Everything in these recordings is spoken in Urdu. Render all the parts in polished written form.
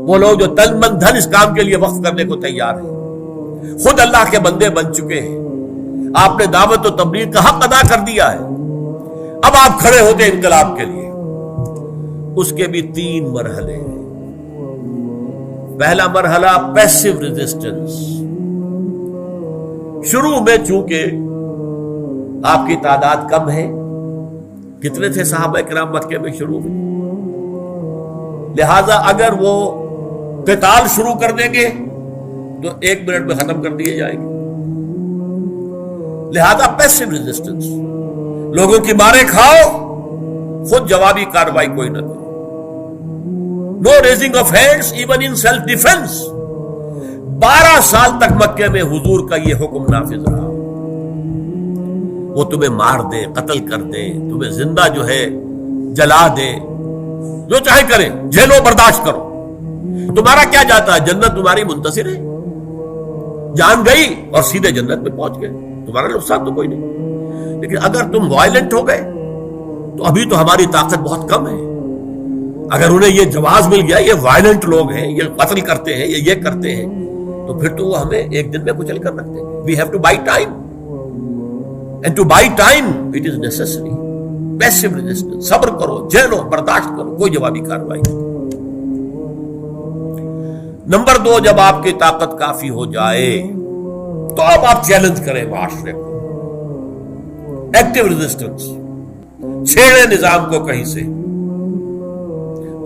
وہ لوگ جو تن من دھن اس کام کے لیے وقف کرنے کو تیار ہیں، خود اللہ کے بندے بن چکے ہیں، آپ نے دعوت و تبلیغ کا حق ادا کر دیا ہے، اب آپ کھڑے ہوتے انقلاب کے لیے۔ اس کے بھی 3 مرحلے ہیں۔ پہلا مرحلہ پیسو ریزسٹنس۔ شروع میں چونکہ آپ کی تعداد کم ہے، کتنے تھے صحابہ کرام مکے میں شروع میں، لہذا اگر وہ قتال شروع کر دیں گے تو 1 منٹ میں ختم کر دیے جائیں گے، لہذا پیسو ریزسٹنس، لوگوں کی مارے کھاؤ، خود جوابی کارروائی کوئی نہ کرو، no raising of hands even in self defence. 12 سال تک مکے میں حضور کا یہ حکم نافذ رہا، وہ تمہیں مار دیں، قتل کر دیں، تمہیں زندہ جو ہے جلا دیں، جو چاہے کریں، جھیلو، برداشت کرو، تمہارا کیا جاتا ہے، جنت تمہاری منتصر ہے، جان گئی اور سیدھے جنت میں پہنچ گئے، تمہارا نقصان تو کوئی نہیں۔ لیکن اگر تم وائلنٹ ہو گئے تو ابھی تو ہماری طاقت بہت کم ہے، اگر انہیں یہ جواز مل گیا یہ وائلنٹ لوگ ہیں، یہ قتل کرتے ہیں، یہ کرتے ہیں، تو پھر تو وہ ہمیں ایک دن میں کچل کر رکھتے ہیں۔ We have to buy time, and to buy time it is necessary. Passive resistance، صبر کرو، جھیلو، برداشت کرو، کوئی جوابی کارروائی نہیں۔ نمبر 2، جب آپ کی طاقت کافی ہو جائے تو اب آپ چیلنج کریں معاشرے کو، ایکٹیو ریزسٹنس، چھیڑے نظام کو کہیں سے،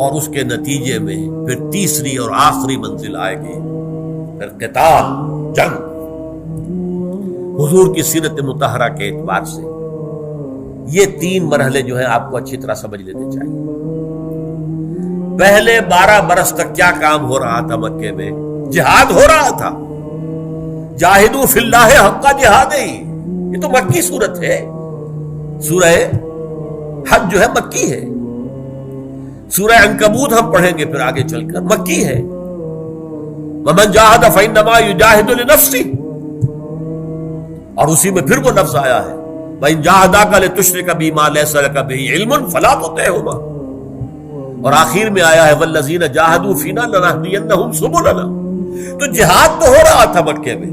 اور اس کے نتیجے میں پھر تیسری اور آخری منزل آئے گی، پھر قتال، جنگ۔ حضور کی سیرت مطہرہ کے اعتبار سے یہ 3 مرحلے جو ہیں آپ کو اچھی طرح سمجھ لینے چاہیے۔ پہلے 12 برس تک کیا کام ہو رہا تھا مکے میں؟ جہاد ہو رہا تھا، جاہدوا فی اللہ حق جہادہ، یہ تو مکی صورت ہے، سورہ حج جو ہے مکی ہے، سورہ عنکبوت ہم پڑھیں گے پھر آگے چل کر، مکی ہے۔ وَمَنْ جَاهَدَ فَإِنَّمَا يُجَاهِدُ لِنَفْسِهِ، اور اسی میں پھر وہ لفظ آیا ہے وَإِنْ جَاهَدَاكَ لِتُشْرِكَ بِي مَا لَيْسَ لَكَ بِهِ عِلْمٌ فَلَا تُطِعْهُمَا، اور آخر میں آیا ہے وَالَّذِينَ جَاهَدُوا فِينَا لَنَهْدِيَنَّهُمْ سُبُلَنَا۔ تو جہاد تو ہو رہا تھا مکے میں،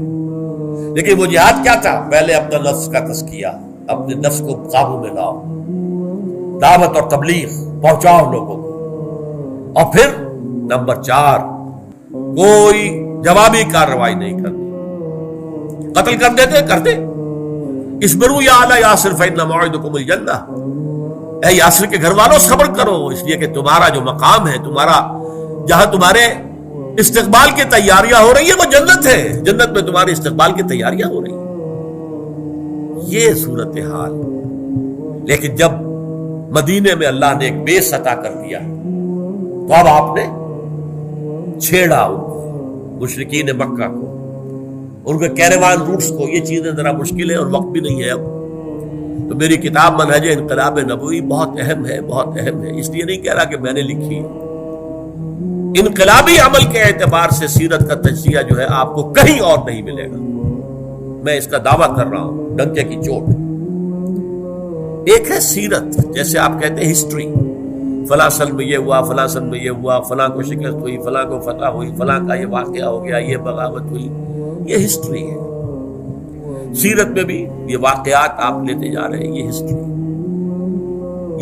لیکن وہ جہاد کیا تھا؟ پہلے اپنا نفس کا تزکیہ، اپنے نفس کو قابو میں لاؤ، دعوت اور تبلیغ پہنچاؤ لوگوں کو، اور پھر نمبر 4، کوئی جوابی کارروائی نہیں کرنی، قتل کر دیتے کرتے۔ اصبروا یا اہل یاسر فإن موعدکم الجنہ، اے یاسر کے گھر والوں صبر کرو، اس لیے کہ تمہارا جو مقام ہے، تمہارا جہاں تمہارے استقبال کی تیاریاں ہو رہی ہیں وہ جنت ہے، جنت میں تمہارے استقبال کی تیاریاں ہو رہی ہیں۔ یہ صورتحال، لیکن جب مدینے میں اللہ نے ایک بیس عطا کر دیا تو اب آپ نے چھیڑا ان کو، مشرکین مکہ کو، ان کے کیروان روٹس کو۔ یہ چیزیں ذرا مشکل ہے اور وقت بھی نہیں ہے اب، تو میری کتاب منہج انقلاب نبوی بہت اہم ہے، بہت اہم ہے، اس لیے نہیں کہہ رہا کہ میں نے لکھی ہے۔ انقلابی عمل کے اعتبار سے سیرت کا تجزیہ جو ہے آپ کو کہیں اور نہیں ملے گا، میں اس کا دعویٰ کر رہا ہوں ڈنکے کی چوٹ۔ ایک ہے سیرت، جیسے آپ کہتے ہیں ہسٹری، فلاں سن میں یہ ہوا، فلاں سن میں یہ ہوا، فلاں کو شکست ہوئی، فلاں کو فتح ہوئی، فلاں کا یہ واقعہ ہو گیا، یہ بغاوت ہوئی، یہ ہسٹری ہے۔ سیرت میں بھی یہ واقعات آپ لیتے جا رہے ہیں، یہ ہسٹری،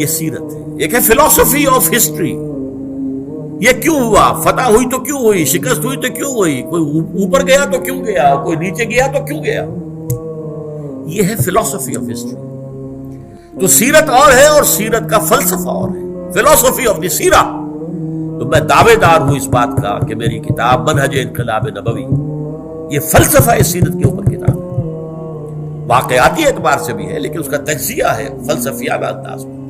یہ سیرت ہے۔ ایک ہے فلسفی آف ہسٹری، یہ کیوں ہوا، فتح ہوئی تو کیوں ہوئی، شکست ہوئی تو کیوں ہوئی، کوئی اوپر گیا تو کیوں گیا، کوئی نیچے گیا تو کیوں گیا، یہ ہے فلسفی آف ہسٹری۔ تو سیرت اور ہے اور سیرت کا فلسفہ اور ہے، فلسفی آف دی سیرہ۔ تو میں دعوے دار ہوں اس بات کا کہ میری کتاب منہج انقلاب نبوی یہ فلسفہ سیرت کے اوپر کتاب ہے، واقعاتی اعتبار سے بھی ہے لیکن اس کا تجزیہ ہے فلسفیانہ انداز میں۔